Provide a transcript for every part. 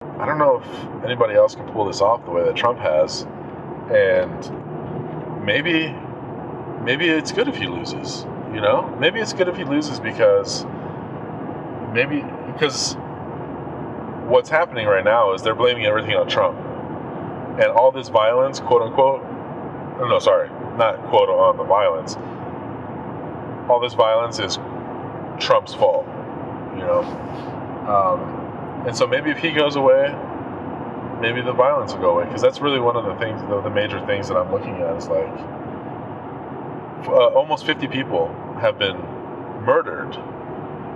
I don't know if anybody else can pull this off the way that Trump has, and maybe it's good if he loses. Maybe it's good if he loses because what's happening right now is they're blaming everything on Trump, and all this violence, quote unquote. No, sorry, not quote on the violence. All this violence is Trump's fault, and so maybe if he goes away, maybe the violence will go away, because that's really one of the things, the major things that I'm looking at is like almost 50 people have been murdered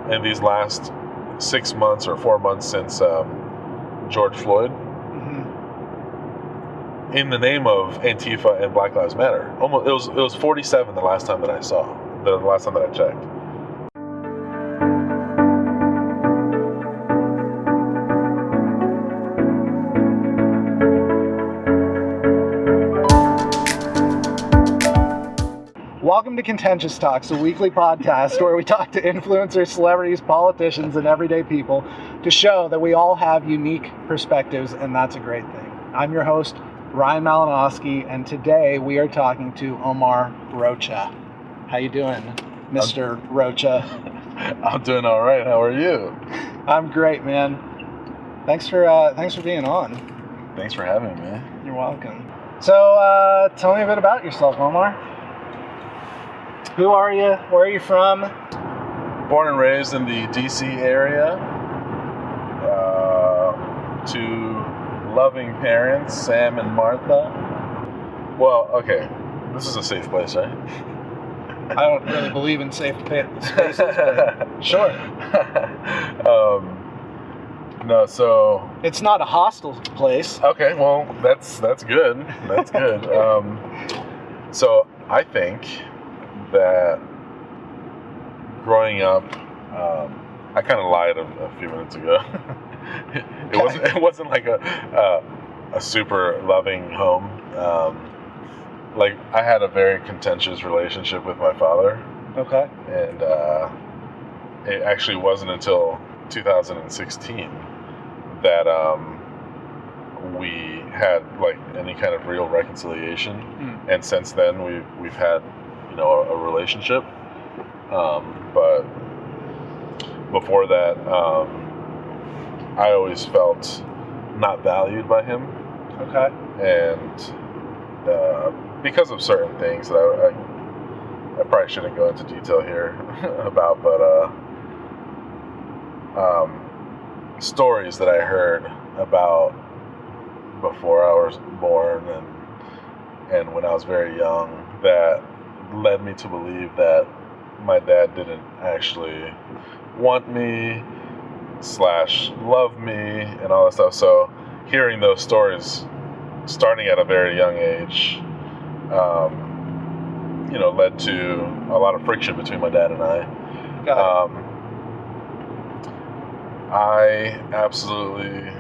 in these last 6 months or 4 months since George Floyd, in the name of Antifa and Black Lives Matter. Almost, it was 47 the last time that I saw, the last time that I checked. Welcome to Contentious Talks, a weekly podcast where we talk to influencers, celebrities, politicians, and everyday people to show that we all have unique perspectives, and that's a great thing. I'm your host, Ryan Malinowski, and today we are talking to Omar Rocha. How you doing, Mr. Rocha? I'm doing all right. How are you? I'm great, man. Thanks for being on. Thanks for having me. You're welcome. So, tell me a bit about yourself, Omar. Who are you? Where are you from? Born and raised in the D.C. area. To loving parents, Sam and Martha. Well, okay, this is a safe place, right? I don't really believe in safe spaces, but sure. No, so it's not a hostile place. Okay, well, that's good. That's good. So I think that growing up, I kind of lied a few minutes ago. It wasn't like a super loving home. Like, I had a very contentious relationship with my father. Okay. And it actually wasn't until 2016 that we had like any kind of real reconciliation. And since then we've had a relationship, but before that, I always felt not valued by him. Okay. And because of certain things that I probably shouldn't go into detail here about, but stories that I heard about before I was born and when I was very young that led me to believe that my dad didn't actually want me / love me and all that stuff. So hearing those stories starting at a very young age, led to a lot of friction between my dad and I. I absolutely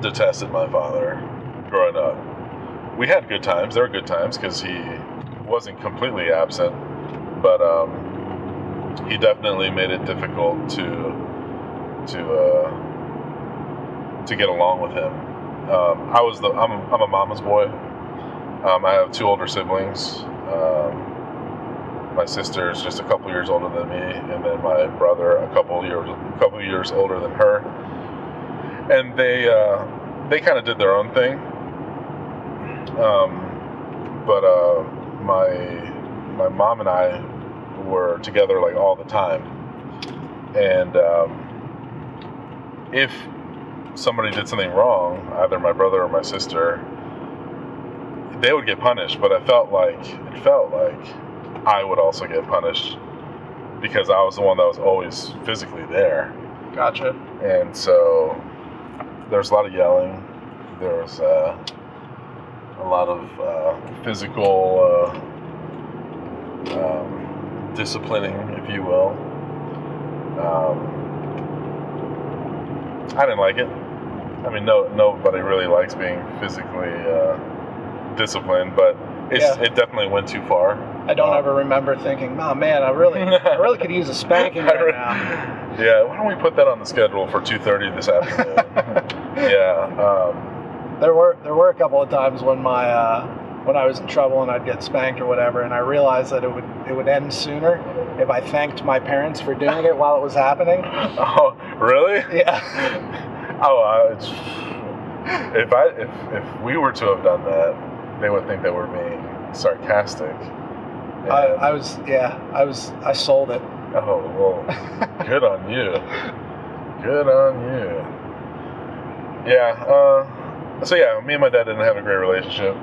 detested my father growing up. We had good times. There were good times because he wasn't completely absent, but he definitely made it difficult to get along with him. I'm a mama's boy. I have 2 older siblings. My sister is just a couple years older than me, and then my brother a couple years older than her. And they kind of did their own thing. But my mom and I were together like all the time. And if somebody did something wrong, either my brother or my sister, they would get punished. But it felt like I would also get punished because I was the one that was always physically there. Gotcha. And so there's a lot of yelling. There was a lot of physical disciplining, if you will. I didn't like it. I mean, nobody really likes being physically disciplined, but It definitely went too far. I don't ever remember thinking, oh man, I really could use a spanking right now. Yeah, why don't we put that on the schedule for 2:30 this afternoon? Yeah. There were a couple of times when I was in trouble and I'd get spanked or whatever, and I realized that it would end sooner if I thanked my parents for doing it while it was happening. Oh, really? Yeah. Oh, if we were to have done that, they would think that we're being sarcastic. I sold it. Oh, well, good on you. Good on you. Yeah, so yeah, me and my dad didn't have a great relationship.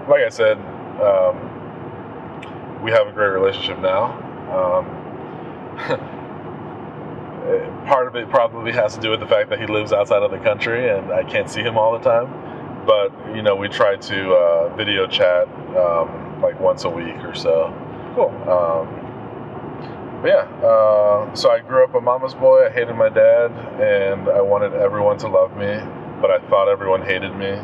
Like I said, we have a great relationship now. Part of it probably has to do with the fact that he lives outside of the country and I can't see him all the time. But, we try to video chat like once a week or so. Cool. But yeah, so I grew up a mama's boy. I hated my dad, and I wanted everyone to love me, but I thought everyone hated me.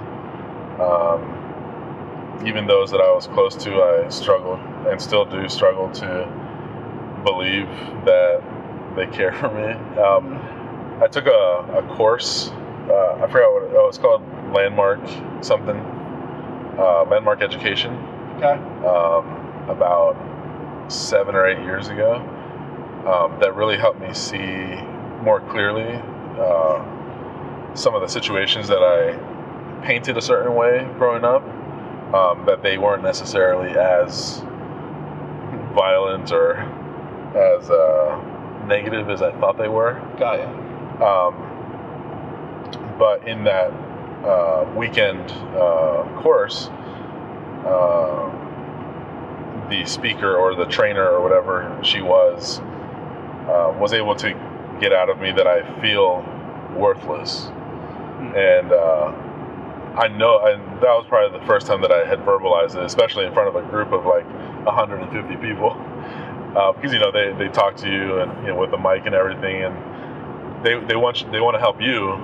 Even those that I was close to, I struggled and still do struggle to believe that they care for me. I took a course. I forgot what it was called. Landmark something. Landmark Education. Okay. About 7 or 8 years ago. That really helped me see more clearly some of the situations that I painted a certain way growing up, that they weren't necessarily as violent or as negative as I thought they were. Got it. But in that weekend course, the speaker or the trainer or whatever she was able to get out of me that I feel worthless. And I know, and that was probably the first time that I had verbalized it, especially in front of a group of like 150 people, because they talk to you and with the mic and everything, and they want to help you,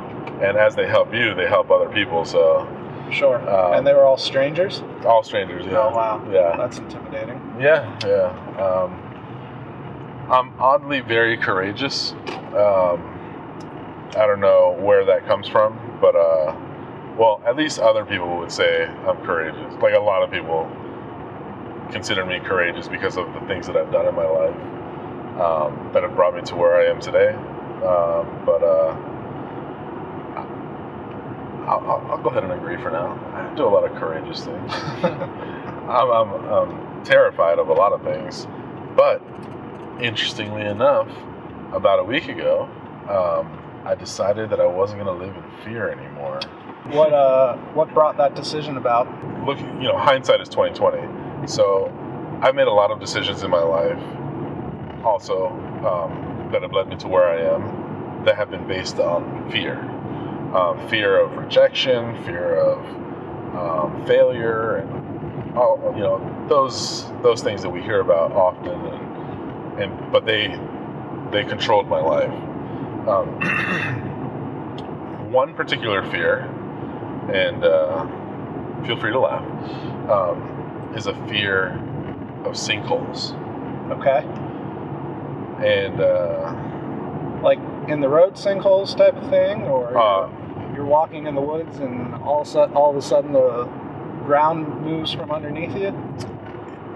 and as they help you, they help other people. So sure. And they were all strangers. All strangers. Yeah. Oh wow. Yeah. That's intimidating. Yeah. I'm oddly very courageous. I don't know where that comes from, but well, at least other people would say I'm courageous. Like a lot of people consider me courageous because of the things that I've done in my life that have brought me to where I am today. But I'll go ahead and agree for now. I do a lot of courageous things. I'm terrified of a lot of things, but interestingly enough, about a week ago, I decided that I wasn't going to live in fear anymore. What brought that decision about? Look, hindsight is 20/20. So I've made a lot of decisions in my life, also that have led me to where I am, that have been based on fear. Fear of rejection, fear of failure, and all those things that we hear about often, but they controlled my life. One particular fear, and feel free to laugh, is a fear of sinkholes. Okay. And like in the road sinkholes type of thing, or you're walking in the woods and all of a sudden the ground moves from underneath you?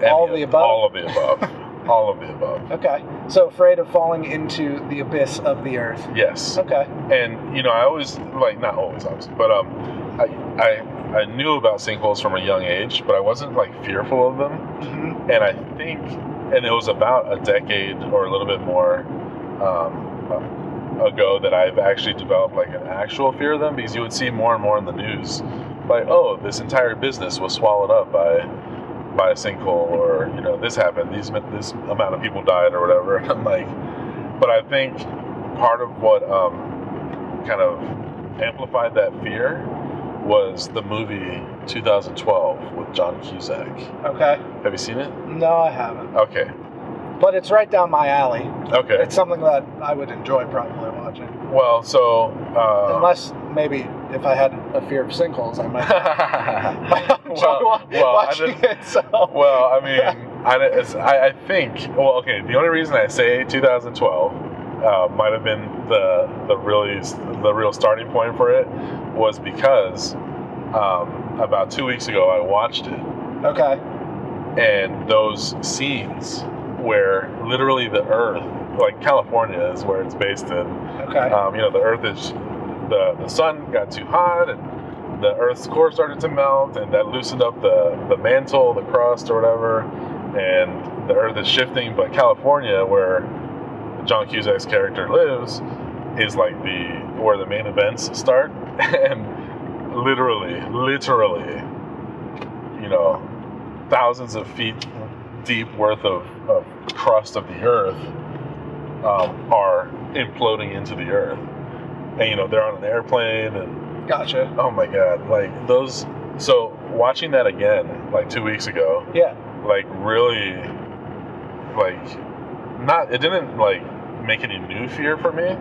All of the above? All of the above. All of the above. Okay. So afraid of falling into the abyss of the earth. Yes. Okay. And I always, not always obviously, but I knew about sinkholes from a young age, but I wasn't fearful of them. Mm-hmm. And I think, and it was about a decade or a little bit more ago that I've actually developed an actual fear of them, because you would see more and more in the news, this entire business was swallowed up by a sinkhole, or this happened, this amount of people died or whatever. And I'm but I think part of what kind of amplified that fear was the movie 2012 with John Cusack. Okay. Have you seen it? No, I haven't. Okay. But it's right down my alley. Okay. It's something that I would enjoy probably watching. Well, so unless maybe if I had a fear of sinkholes, I might watching it. So. Well, I mean, I think. Well, okay. The only reason I say 2012 might have been the real starting point for it was because about 2 weeks ago I watched it. Okay. And those scenes where literally the Earth, like California, is where it's based in. Okay. The Earth is the sun got too hot and the Earth's core started to melt, and that loosened up the mantle, the crust, or whatever, and the Earth is shifting. But California, where John Cusack's character lives, is like where the main events start, and literally, thousands of feet deep worth of crust of the Earth are imploding into the Earth, and they're on an airplane and. Gotcha. Oh my God, like those. So watching that again, like 2 weeks ago. Yeah. Like really, like not. It didn't like make any new fear for me,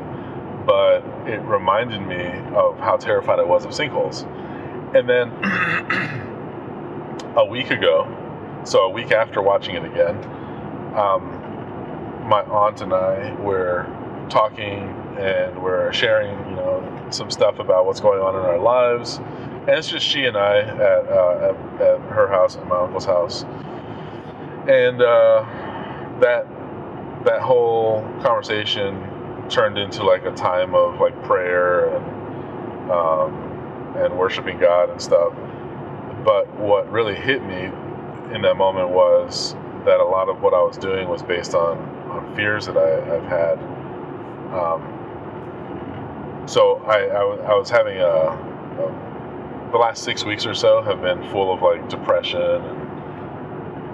but it reminded me of how terrified I was of sinkholes. And then a week ago, so a week after watching it again, my aunt and I were talking and we're sharing, some stuff about what's going on in our lives, and it's just she and I at her house, at my uncle's house, and that whole conversation turned into like a time of like prayer and worshiping God and stuff. But what really hit me in that moment was that a lot of what I was doing was based on fears that I've had. So I was having the last 6 weeks or so have been full of like depression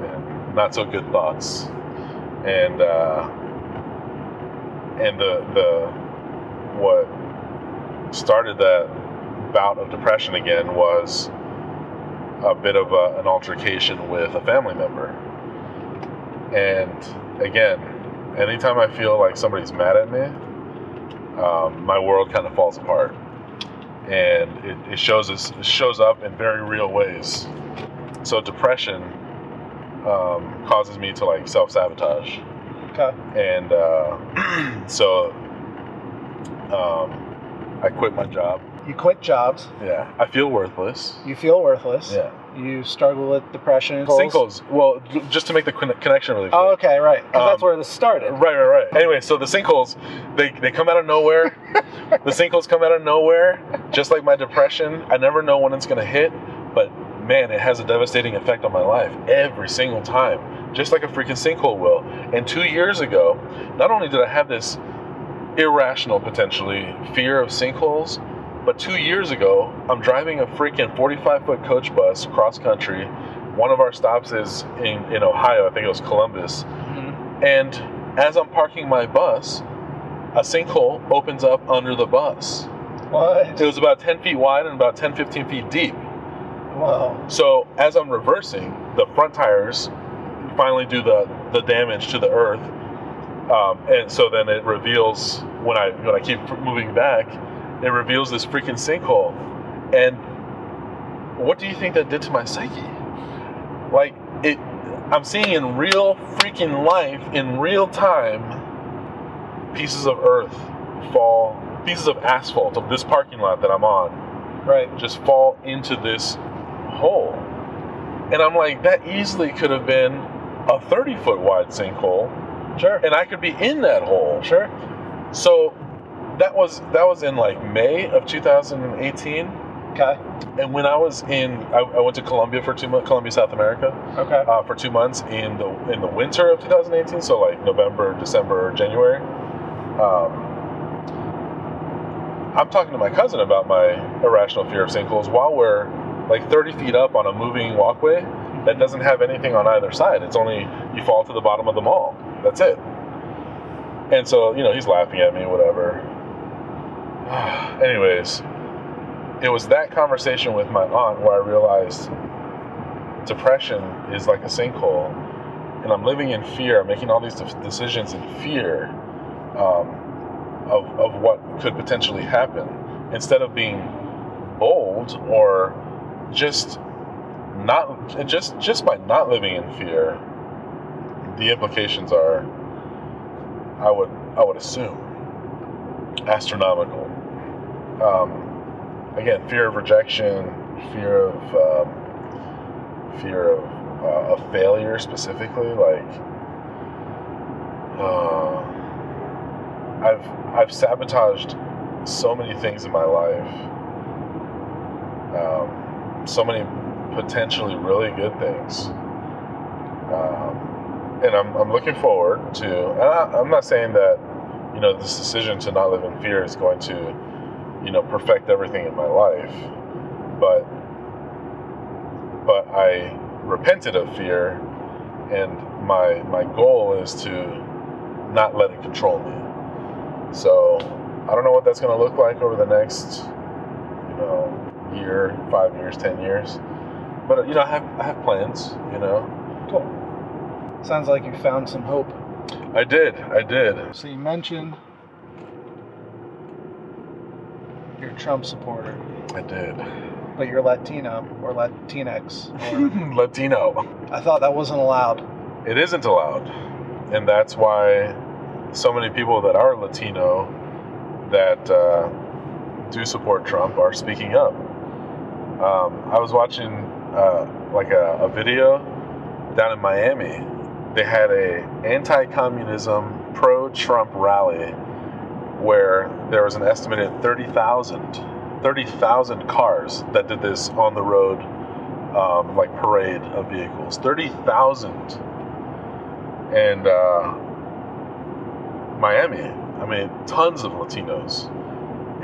and not so good thoughts, and what started that bout of depression again was a bit of an altercation with a family member. And again, anytime I feel like somebody's mad at me, my world kind of falls apart, and it shows up in very real ways. So depression causes me to like self-sabotage. Okay. And so I quit my job. You quit jobs. Yeah. I feel worthless. You feel worthless. Yeah. You struggle with depression. Sinkholes. Well, just to make the connection really clear. Oh, okay, right. Because that's where this started. Right. Anyway, so the sinkholes, they come out of nowhere. The sinkholes come out of nowhere, just like my depression. I never know when it's going to hit, but man, it has a devastating effect on my life every single time, just like a freaking sinkhole will. And 2 years ago, not only did I have this irrational, potentially, fear of sinkholes, but 2 years ago, I'm driving a freaking 45-foot coach bus cross country. One of our stops is in Ohio. I think it was Columbus. Mm-hmm. And as I'm parking my bus, a sinkhole opens up under the bus. What? It was about 10 feet wide and about 10, 15 feet deep. Wow. So as I'm reversing, the front tires finally do the damage to the earth. And so then it reveals, when I keep moving back, it reveals this freaking sinkhole. And what do you think that did to my psyche? Like, I'm seeing in real freaking life, in real time, pieces of earth fall, pieces of asphalt of this parking lot that I'm on, right, just fall into this hole. And I'm like, that easily could have been a 30-foot wide sinkhole. Sure. And I could be in that hole. Sure. So that was in like May of 2018. Okay. And when I was I went to Colombia for 2 months, Colombia, South America. Okay. For 2 months in the winter of 2018, so like November, December, January. I'm talking to my cousin about my irrational fear of sinkholes while we're like 30 feet up on a moving walkway that doesn't have anything on either side. It's only you fall to the bottom of the mall. That's it. And so, he's laughing at me, whatever. Anyways, it was that conversation with my aunt where I realized depression is like a sinkhole, and I'm living in fear. I'm making all these decisions in fear of what could potentially happen, instead of being bold or just not just by not living in fear, the implications are, I would assume, astronomical. Again, fear of rejection, fear of failure specifically. Like, I've sabotaged so many things in my life, so many potentially really good things, and I'm looking forward to. And I'm not saying that this decision to not live in fear is going to perfect everything in my life, but I repented of fear, and my goal is to not let it control me. So I don't know what that's going to look like over the next year, 5 years, 10 years, but I have plans. Cool. Sounds like you found some hope. I did. So you mentioned you're a Trump supporter. I did. But you're Latino or Latinx. Or Latino. I thought that wasn't allowed. It isn't allowed. And that's why so many people that are Latino that do support Trump are speaking up. I was watching a video down in Miami. They had a anti-communism, pro-Trump rally where there was an estimated 30,000 cars that did this on the road, parade of vehicles. 30,000. And Miami, I mean, tons of Latinos.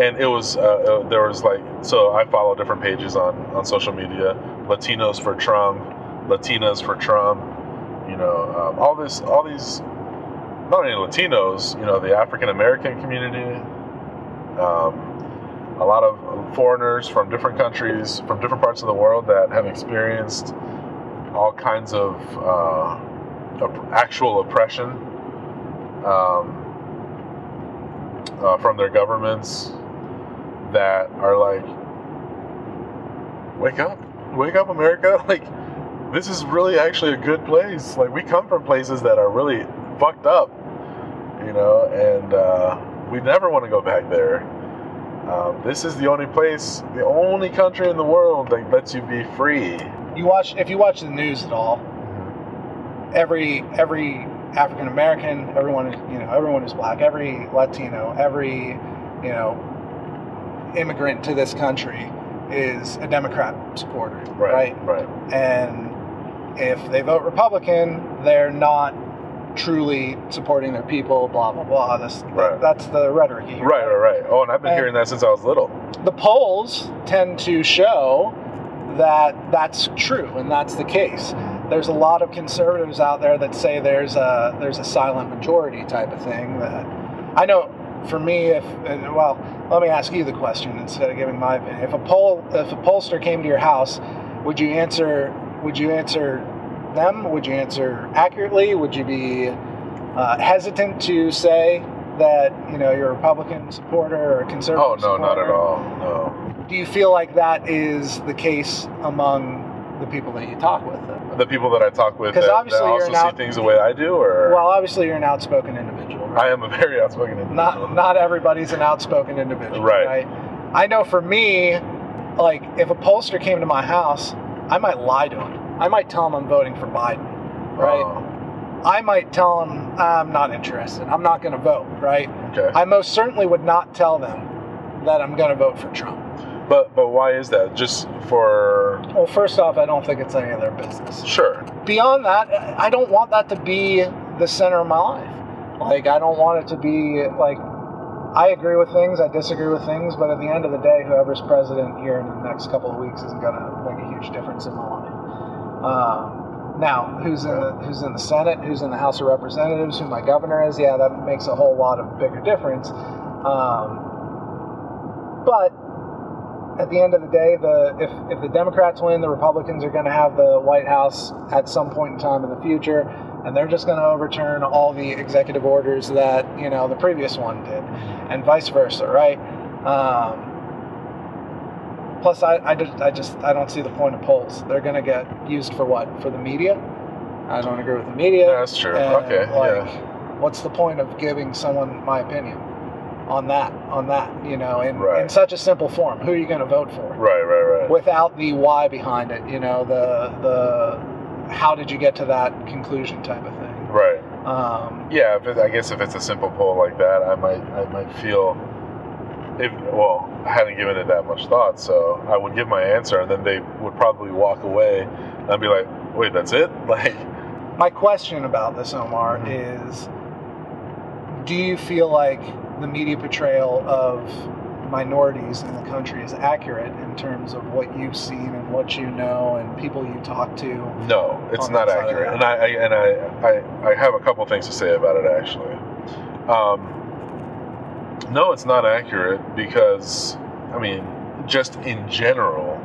And it was, there was so I follow different pages on social media, Latinos for Trump, Latinas for Trump, all these, not only Latinos, the African American community, a lot of foreigners from different countries, from different parts of the world that have experienced all kinds of actual oppression from their governments, that are like, wake up America, this is really actually a good place. We come from places that are really fucked up, and we never want to go back there. This is the only place, the only country in the world that lets you be free. If you watch the news at all, every African American, everyone who's black, every Latino, every immigrant to this country is a Democrat supporter, right? And if they vote Republican, they're not truly supporting their people, blah, blah, blah. That's the rhetoric you hear. Right. Oh, and I've been hearing that since I was little. The polls tend to show that that's true, and that's the case. There's a lot of conservatives out there that say there's a silent majority type of thing. That I know. For me, let me ask you the question instead of giving my opinion. If a pollster came to your house, would you answer them? Would you answer accurately? Would you be hesitant to say that you're a Republican supporter or a conservative supporter? Oh, no, not at all. No. Do you feel like that is the case among the people that you talk with? The people that I talk with that also see things the way I do, or? Well, obviously you're an outspoken individual, right? I am a very outspoken individual. Not everybody's an outspoken individual, right? I know for me, if a pollster came to my house, I might lie to him. I might tell him I'm voting for Biden, right? I might tell him I'm not interested. I'm not going to vote, right? Okay. I most certainly would not tell them that I'm going to vote for Trump. But why is that? Just for... Well, first off, I don't think it's any of their business. Sure. Beyond that, I don't want that to be the center of my life. I don't want it to be I agree with things, I disagree with things, but at the end of the day, whoever's president here in the next couple of weeks isn't going to make a huge difference in my life. Now, who's in the Senate, who's in the House of Representatives, who my governor is, yeah, that makes a whole lot of bigger difference. But at the end of the day, if the Democrats win, the Republicans are going to have the White House at some point in time in the future, and they're just going to overturn all the executive orders that the previous one did, and vice versa, right? Plus, I don't see the point of polls. They're going to get used for what? For the media? I don't agree with the media. Yeah, that's true. Okay, What's the point of giving someone my opinion on that, in Right. such a simple form? Who are you going to vote for? Right. Without the why behind it, the how did you get to that conclusion type of thing. Right. I guess if it's a simple poll like that, I might feel, I hadn't given it that much thought, so I would give my answer, and then they would probably walk away, and I'd be like, wait, that's it? Like, my question about this, Omar, is, do you feel like the media portrayal of minorities in the country is accurate in terms of what you've seen and what you know and people you talk to? No, it's not accurate, and I have a couple things to say about it, actually. No, it's not accurate because, just in general,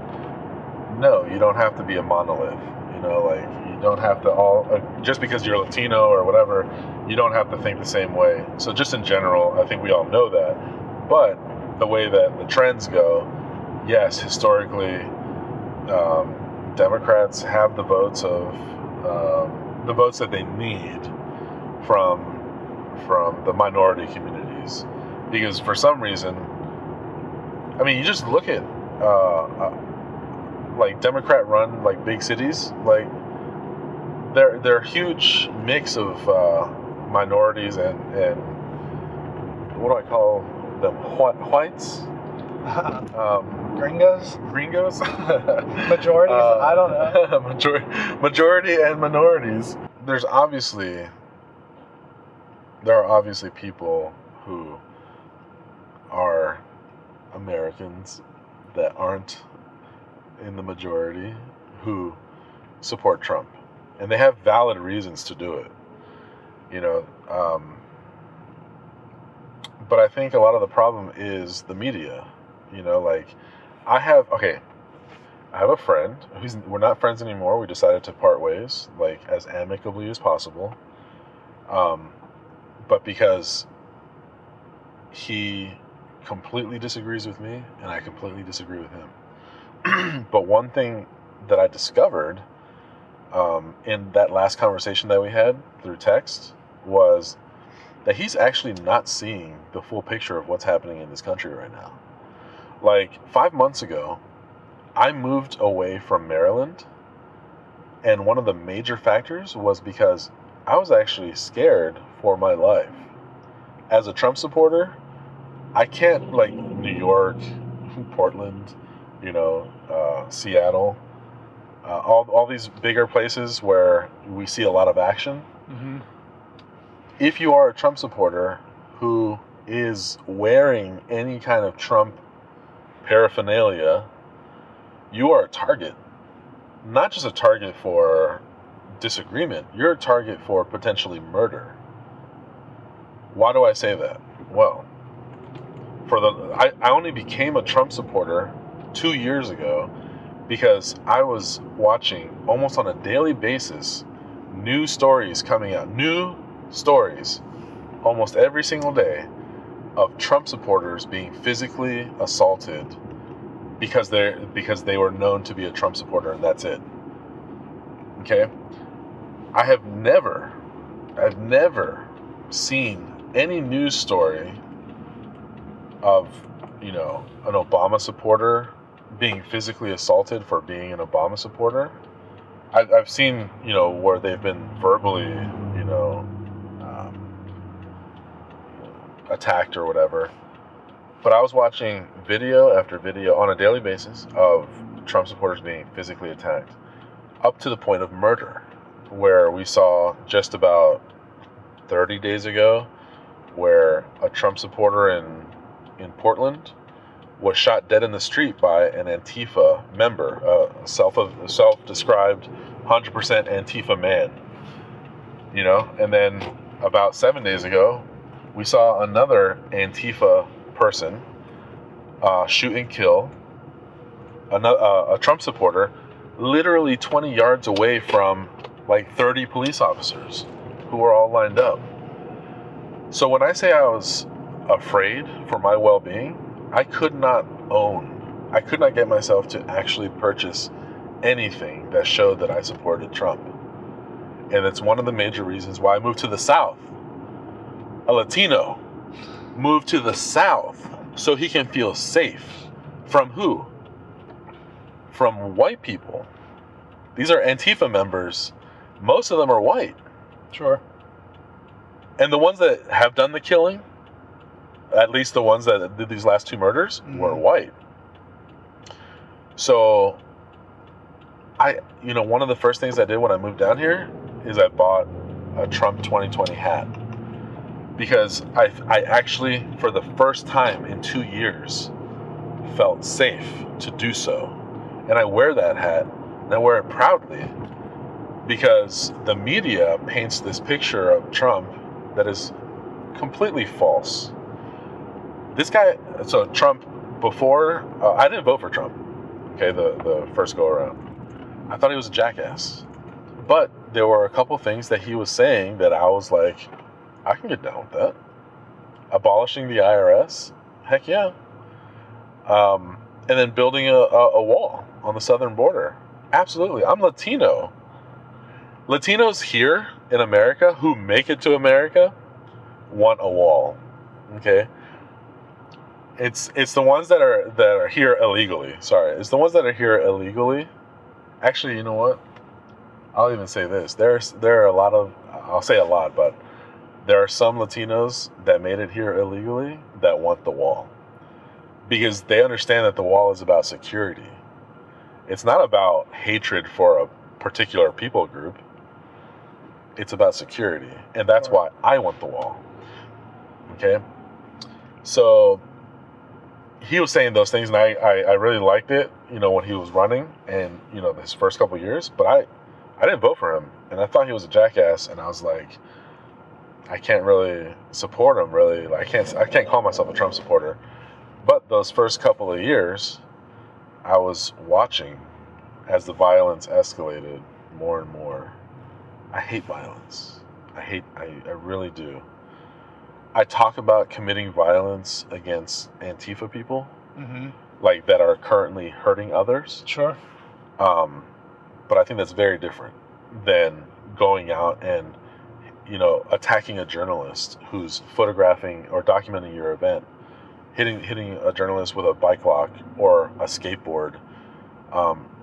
no, you don't have to be a monolith. You don't have to just because you're Latino or whatever, you don't have to think the same way. So just in general, I think we all know that. But the way that the trends go, yes, historically, Democrats have the votes that they need from the minority communities. Because for some reason, you just look at Democrat run big cities, they're a huge mix of minorities and what do I call them, whites, gringos majorities, I don't know. majority and minorities. There are obviously people who are Americans that aren't in the majority who support Trump, and they have valid reasons to do it, but I think a lot of the problem is the media. I have a friend we're not friends anymore. We decided to part ways as amicably as possible, but because he completely disagrees with me and I completely disagree with him. But one thing that I discovered in that last conversation that we had through text was that he's actually not seeing the full picture of what's happening in this country right now. 5 months ago, I moved away from Maryland, and one of the major factors was because I was actually scared for my life. As a Trump supporter, I can't, New York, Portland, Seattle, all these bigger places where we see a lot of action. Mm-hmm. If you are a Trump supporter who is wearing any kind of Trump paraphernalia, you are a target. Not just a target for disagreement, you're a target for potentially murder. Why do I say that? Well, I only became a Trump supporter 2 years ago because I was watching almost on a daily basis new stories coming out. New stories almost every single day of Trump supporters being physically assaulted because they were known to be a Trump supporter, and that's it. Okay? I've never seen any news story of, an Obama supporter being physically assaulted for being an Obama supporter. I've seen, where they've been verbally, attacked or whatever. But I was watching video after video on a daily basis of Trump supporters being physically attacked, up to the point of murder, where we saw just about 30 days ago where a Trump supporter in Portland was shot dead in the street by an Antifa member, a self-described 100% Antifa man. And then about 7 days ago, we saw another Antifa person shoot and kill a Trump supporter literally 20 yards away from 30 police officers who were all lined up. So when I say I was afraid for my well-being, I could not own I could not get myself to actually purchase anything that showed that I supported Trump. And it's one of the major reasons why I moved to the South. A Latino moved to the South so he can feel safe. From who? From white people. These are Antifa members. Most of them are white. Sure. And the ones that have done the killing, at least the ones that did these last two murders, were white. So, one of the first things I did when I moved down here is I bought a Trump 2020 hat. Because I actually, for the first time in 2 years, felt safe to do so. And I wear that hat, and I wear it proudly, because the media paints this picture of Trump that is completely false. This guy, so Trump, before, I didn't vote for Trump, okay, the first go around. I thought he was a jackass. But there were a couple things that he was saying that I was like, I can get down with that. Abolishing the IRS? Heck yeah. And then building a wall on the southern border. Absolutely. I'm Latino. Latinos here in America who make it to America want a wall. Okay? It's the ones that are here illegally. Sorry. It's the ones that are here illegally. Actually, you know what? I'll even say this. There are a lot of, I'll say a lot, but there are some Latinos that made it here illegally that want the wall. Because they understand that the wall is about security. It's not about hatred for a particular people group. It's about security. And that's why I want the wall. Okay? So, he was saying those things, and I really liked it, when he was running, and, his first couple of years. But I didn't vote for him, and I thought he was a jackass, and I was like, I can't really support him, really. I can't call myself a Trump supporter. But those first couple of years, I was watching as the violence escalated more and more. I hate violence. I really do. I talk about committing violence against Antifa people, like that are currently hurting others. Sure. But I think that's very different than going out and, attacking a journalist who's photographing or documenting your event, hitting a journalist with a bike lock or a skateboard,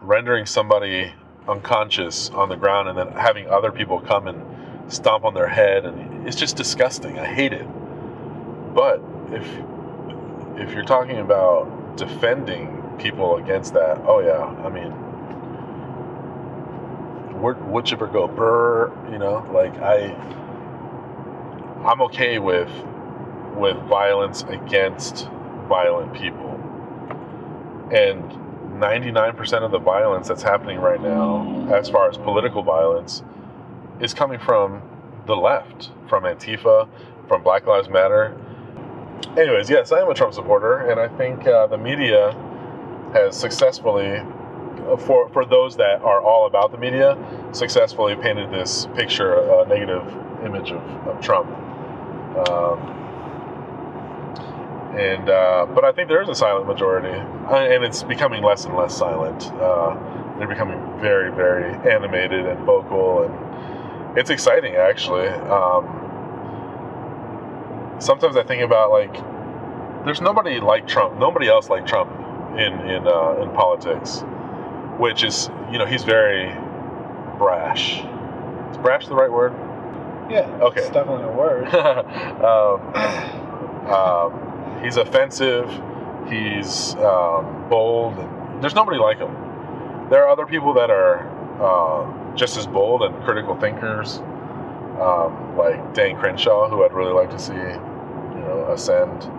rendering somebody unconscious on the ground, and then having other people come and stomp on their head, and it's just disgusting. I hate it. But if you're talking about defending people against that, oh yeah, I mean, wood chipper go brr, I'm okay with violence against violent people. And 99% of the violence that's happening right now, as far as political violence, is coming from the left, from Antifa, from Black Lives Matter. Anyways, yes, I am a Trump supporter, and I think the media has successfully, for those that are all about the media, successfully painted this picture, a negative image of Trump. But I think there is a silent majority, and it's becoming less and less silent. They're becoming very, very animated and vocal, and it's exciting, actually. Sometimes I think about, there's nobody like Trump, nobody else like Trump in politics, which is, he's very brash. Is brash the right word? Yeah. Okay. It's definitely a word. He's offensive. He's bold. And there's nobody like him. There are other people that are just as bold and critical thinkers, like Dan Crenshaw, who I'd really like to see, ascend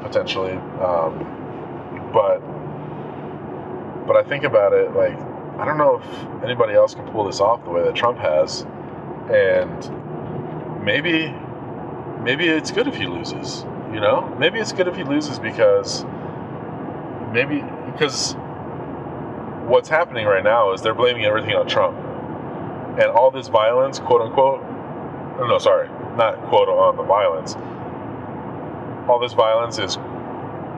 potentially. But I think about it, I don't know if anybody else can pull this off the way that Trump has, and maybe it's good if he loses. Maybe it's good if he loses because what's happening right now is they're blaming everything on Trump. And all this violence, quote unquote, no, sorry, not quote on the violence. All this violence is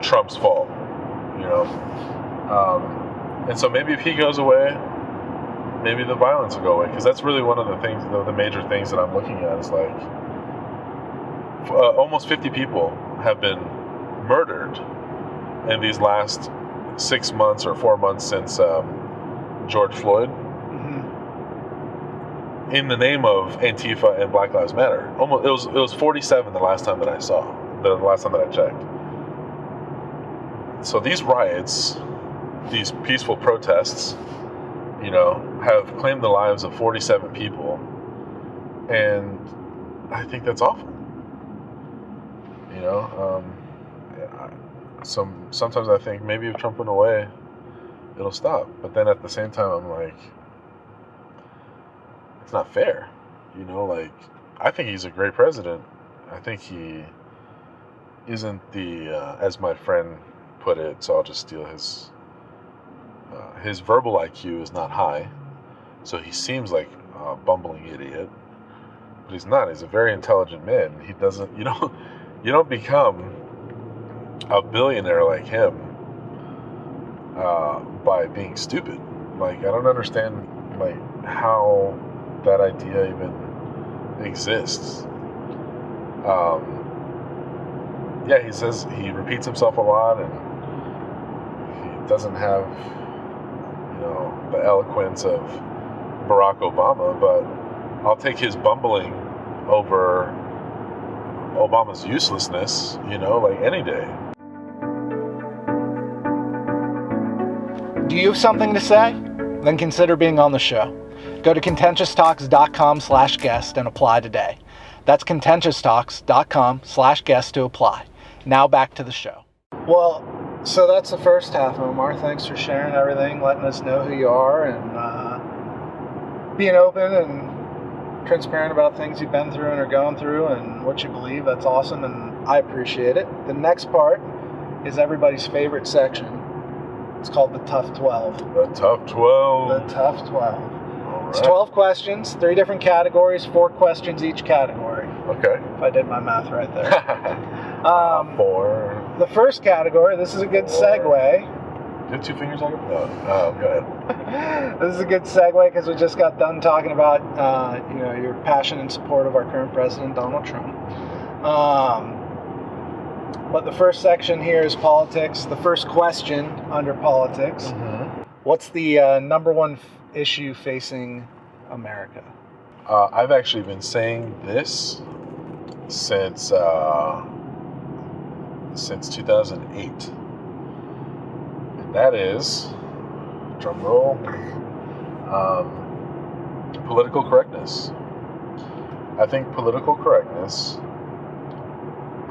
Trump's fault. you know. And so maybe if he goes away, maybe the violence will go away, because that's really one of the things, the major things that I'm looking at is like almost 50 people have been murdered in these last 6 months or 4 months since George Floyd, in the name of Antifa and Black Lives Matter. Almost, it was 47 the last time that I saw, the last time that I checked. So these riots, these peaceful protests, you know, have claimed the lives of 47 people, and I think that's awful. You know, sometimes I think maybe if Trump went away, it'll stop. But then at the same time, I'm like, it's not fair. You know, like, I think he's a great president. I think he isn't the, as my friend put it, so I'll just steal his verbal IQ is not high. So he seems like a bumbling idiot, but he's not. He's a very intelligent man. He doesn't, you don't become a billionaire like him by being stupid. Like, I don't understand, like, how that idea even exists. Yeah, he says, he repeats himself a lot, and he doesn't have, you know, the eloquence of Barack Obama, but I'll take his bumbling over Obama's uselessness, you know, like any day. Do you have something to say? Then consider being on the show. Go to contentioustalks.com/guest and apply today. That's contentioustalks.com/guest to apply. Now back to the show. Well, so that's the first half, Omar. Thanks for sharing everything, letting us know who you are, and being open and transparent about things you've been through and are going through and what you believe. That's awesome, and I appreciate it. The next part is everybody's favorite section. It's called the Tough 12. The Tough 12. The Tough 12. All right. It's 12 questions, 3 different categories, 4 questions each category. Okay. If I did my math right there. 4. The first category, this is a good segue. You have 2 fingers on it? No. Go ahead. This is a good segue because we just got done talking about, your passion and support of our current president, Donald Trump. But the first section here is politics. The first question under politics. Mm-hmm. What's the number one issue facing America? I've actually been saying this since 2008. And that is, drum roll, political correctness. I think political correctness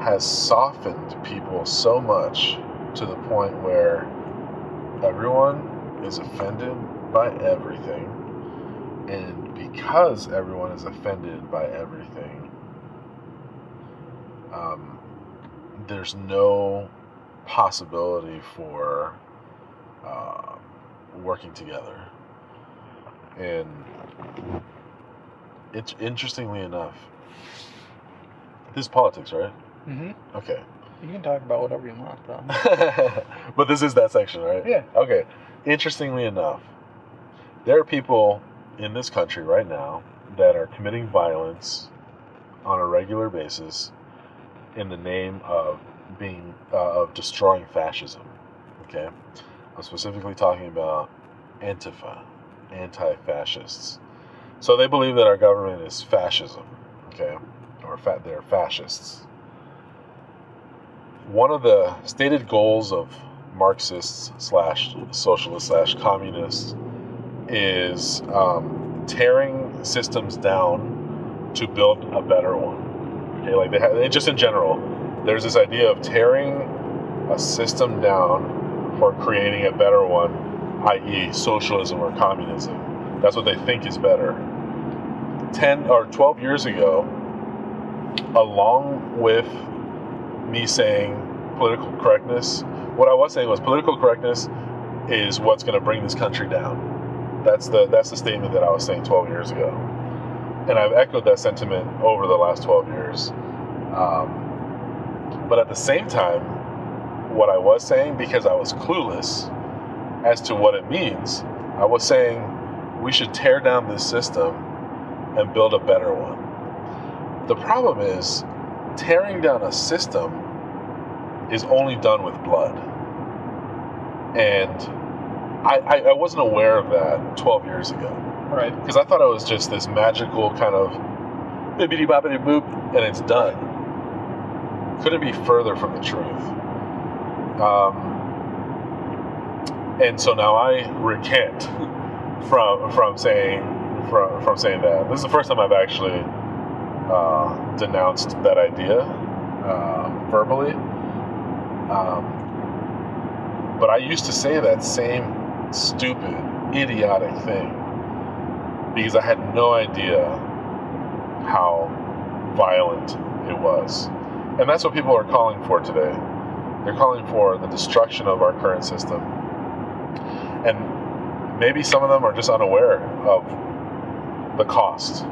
has softened people so much to the point where everyone is offended by everything, and because everyone is offended by everything, there's no possibility for working together. And it's, interestingly enough, this is politics, right? Mm-hmm. Okay. You can talk about whatever you want, though. But this is that section, right? Yeah. Okay. Interestingly enough, there are people in this country right now that are committing violence on a regular basis in the name of of destroying fascism. Okay? I'm specifically talking about Antifa, anti-fascists. So they believe that our government is fascism, okay? Or they're fascists. One of the stated goals of Marxists / socialists / communists is tearing systems down to build a better one. Okay, like they just in general, there's this idea of tearing a system down for creating a better one, i.e., socialism or communism. That's what they think is better. 10 or 12 years ago, along with me saying political correctness, what I was saying was political correctness is what's going to bring this country down. That's the statement that I was saying 12 years ago. And I've echoed that sentiment over the last 12 years. But at the same time, what I was saying, because I was clueless as to what it means, I was saying we should tear down this system and build a better one. The problem is, tearing down a system is only done with blood. And I wasn't aware of that 12 years ago. Right. Because I thought it was just this magical kind of bippity boppity boop and it's done. Couldn't be further from the truth. And so now I recant from saying that. This is the first time I've actually denounced that idea verbally. But I used to say that same stupid, idiotic thing because I had no idea how violent it was. And that's what people are calling for today. They're calling for the destruction of our current system. And maybe some of them are just unaware of the cost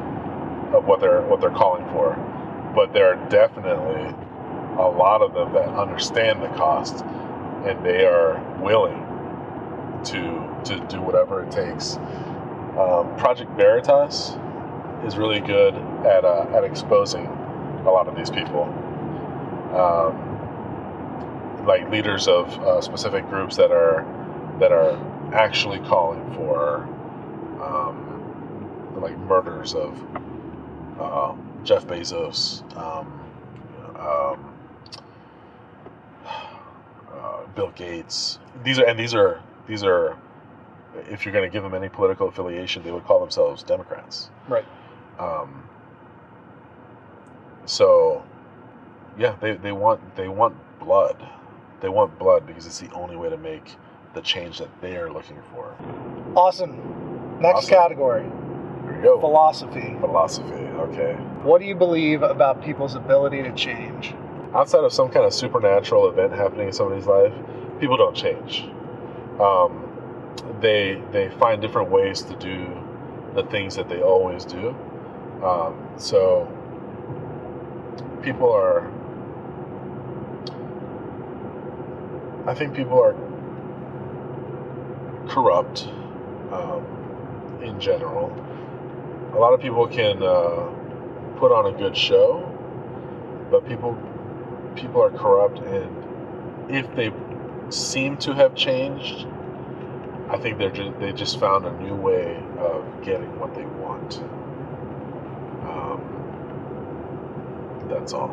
of what they're calling for. But there are definitely a lot of them that understand the cost, and they are willing to do whatever it takes. Project Veritas is really good at exposing a lot of these people, like leaders of specific groups that are actually calling for like murders of Jeff Bezos, Bill Gates. These are if you're going to give them any political affiliation, they would call themselves Democrats. Right. So yeah, they want blood. They want blood because it's the only way to make the change that they are looking for. Awesome. Next category. Here we go. Philosophy. Okay. What do you believe about people's ability to change? Outside of some kind of supernatural event happening in somebody's life, people don't change. They find different ways to do the things that they always do. So I think people are corrupt in general. A lot of people can put on a good show, but people are corrupt, and if they seem to have changed, I think they just found a new way of getting what they want. That's all.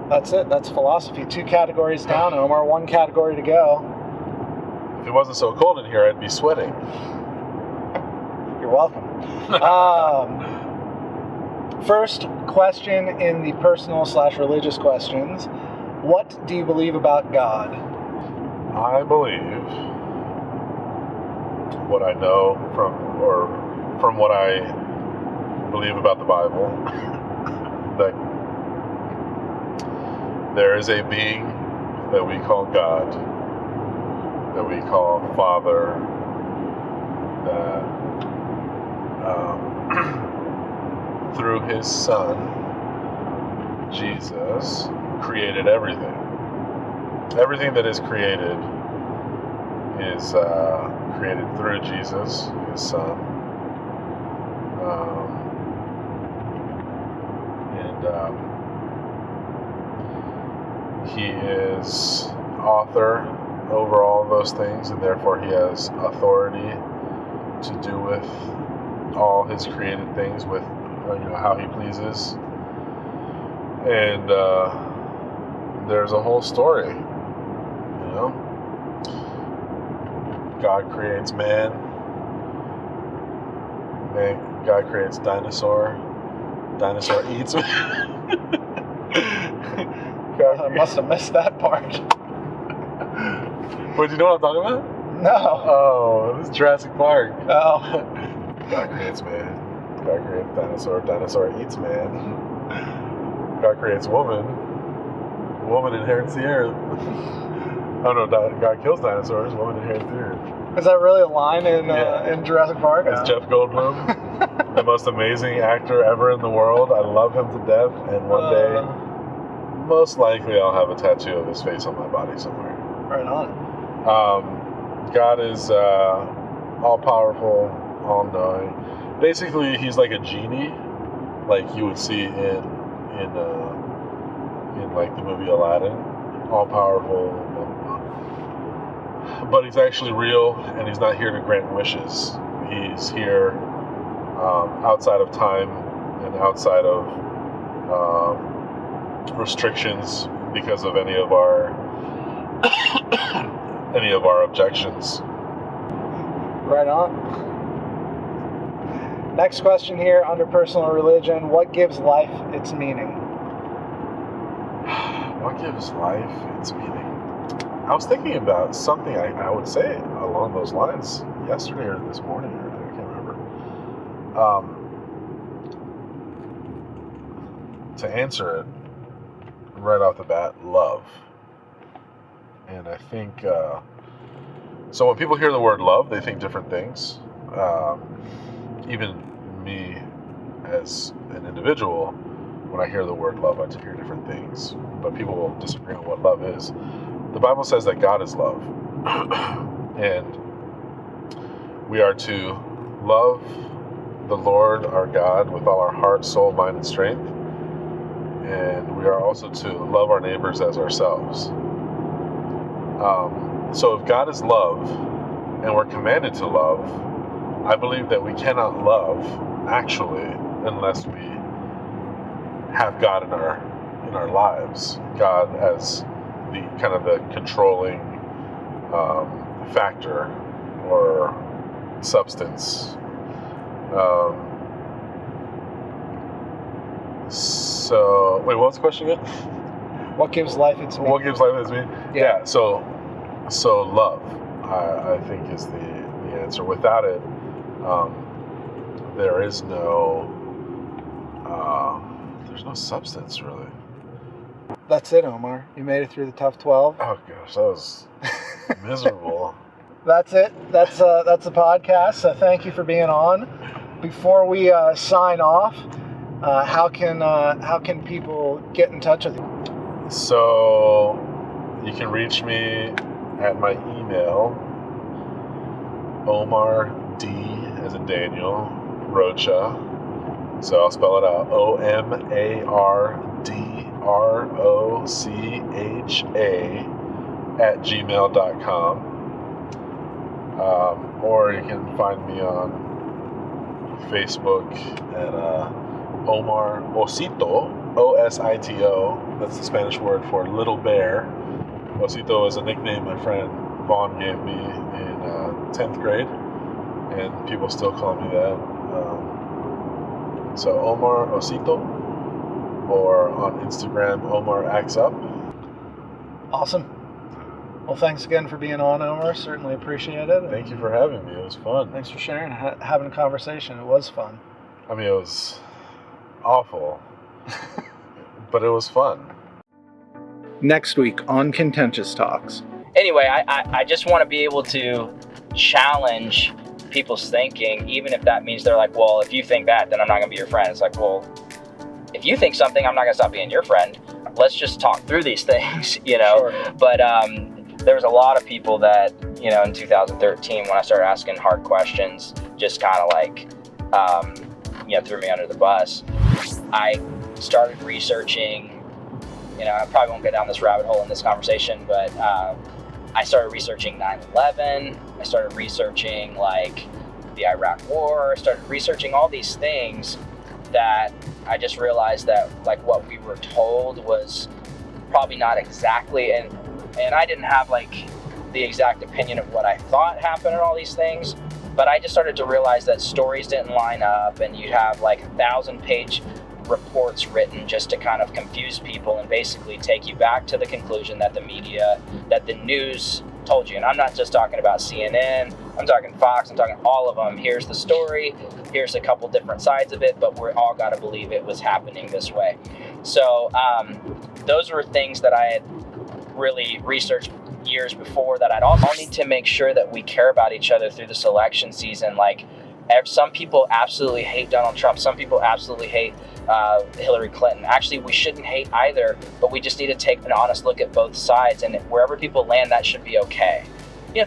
That's it. That's philosophy. 2 categories down, Omar. 1 category to go. If it wasn't so cold in here, I'd be sweating. You're welcome. First question in the personal/religious questions. What do you believe about God? I believe what I know from what I believe about the Bible, that there is a being that we call God, that we call Father, that through his Son, Jesus, created everything. Everything that is created is created through Jesus, his Son. He is author over all those things, and therefore he has authority to do with all his created things with how he pleases. And there's a whole story. God creates man. God creates dinosaur. Dinosaur eats man. I must have missed that part. Wait, do you know what I'm talking about? No. Oh, this is Jurassic Park. Oh. God creates man. God creates dinosaur. Dinosaur eats man. God creates woman. Woman inherits the earth. Oh no, God kills dinosaurs. Woman inherits the earth. Is that really a line in Jurassic Park? It's Jeff Goldblum, the most amazing actor ever in the world. I love him to death, and one day most likely I'll have a tattoo of his face on my body somewhere. Right on. God is all-powerful, all-knowing. Basically, he's like a genie, like you would see in like the movie Aladdin. All-powerful, but he's actually real, and he's not here to grant wishes. He's here outside of time and outside of restrictions because of any of our objections. Right on. Next question here under personal religion. What gives life its meaning? What gives life its meaning? I was thinking about something I would say along those lines yesterday or this morning, or I can't remember. To answer it right off the bat, love. And I think, so when people hear the word love, they think different things. Even me as an individual, when I hear the word love, I hear different things. But people will disagree on what love is. The Bible says that God is love. And we are to love the Lord our God with all our heart, soul, mind, and strength. And we are also to love our neighbors as ourselves. So if God is love, and we're commanded to love, I believe that we cannot love, actually, unless we have God in our lives. God as the kind of the controlling factor or substance. So, wait, what was the question again? What gives life its meaning? What gives life its meaning? Yeah. So love, I think, is the answer. Without it, there is there's no substance, really. That's it, Omar. You made it through the tough 12. Oh gosh, that was miserable. That's it. That's the podcast. So thank you for being on. Before we sign off, how can people get in touch with you? So you can reach me at my email, Omar D as in Daniel, Rocha. So I'll spell it out, OMARDROCHA @gmail.com. Or you can find me on Facebook at Omar Osito, OSITO. That's the Spanish word for little bear. Osito is a nickname my friend Vaughn gave me in 10th grade, and people still call me that. So Omar Osito, or on Instagram, Omar Acts Up. Awesome. Well, thanks again for being on, Omar. Certainly appreciate it. Thank you for having me. It was fun. Thanks for sharing, having a conversation. It was fun. I mean, it was awful, but it was fun. Next week on Contentious Talks. Anyway, I just want to be able to challenge people's thinking, even if that means they're like, well, if you think that, then I'm not going to be your friend. It's like, well, if you think something, I'm not going to stop being your friend. Let's just talk through these things, you know. Sure. But there was a lot of people that, you know, in 2013, when I started asking hard questions, just kind of like, you know, threw me under the bus. I started researching, you know, I probably won't go down this rabbit hole in this conversation, but I started researching 9/11. I started researching like the Iraq War. I started researching all these things that I just realized that like what we were told was probably not exactly, and I didn't have like the exact opinion of what I thought happened and all these things, but I just started to realize that stories didn't line up, and you'd have like 1,000-page reports written just to kind of confuse people and basically take you back to the conclusion that the media, that the news told you. And I'm not just talking about CNN, I'm talking Fox, I'm talking all of them. Here's the story, here's a couple different sides of it, but we're all got to believe it was happening this way. So those were things that I had really researched years before that I'd also need to make sure that we care about each other through this election season. Like, some people absolutely hate Donald Trump. Some people absolutely hate Hillary Clinton. Actually, we shouldn't hate either, but we just need to take an honest look at both sides, and wherever people land, that should be okay.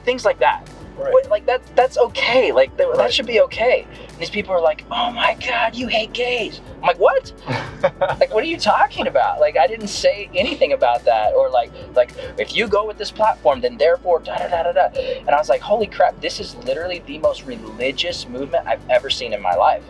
Things like that. Right. Like that's okay. Like that should be okay. And these people are like, "Oh my God, you hate gays." I'm like, "What? Like, what are you talking about? Like, I didn't say anything about that." Or like if you go with this platform, then therefore da da da da da. And I was like, "Holy crap! This is literally the most religious movement I've ever seen in my life."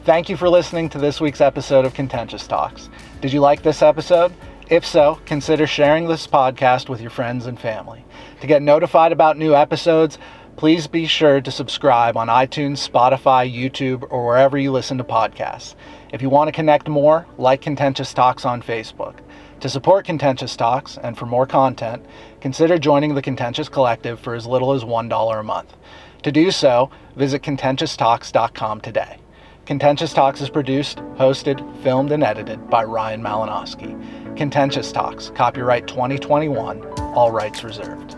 Thank you for listening to this week's episode of Contentious Talks. Did you like this episode? If so, consider sharing this podcast with your friends and family. To get notified about new episodes, please be sure to subscribe on iTunes, Spotify, YouTube, or wherever you listen to podcasts. If you want to connect more, like Contentious Talks on Facebook. To support Contentious Talks and for more content, consider joining the Contentious Collective for as little as $1 a month. To do so, visit contentioustalks.com today. Contentious Talks is produced, hosted, filmed, and edited by Ryan Malinowski. Contentious Talks, copyright 2021, all rights reserved.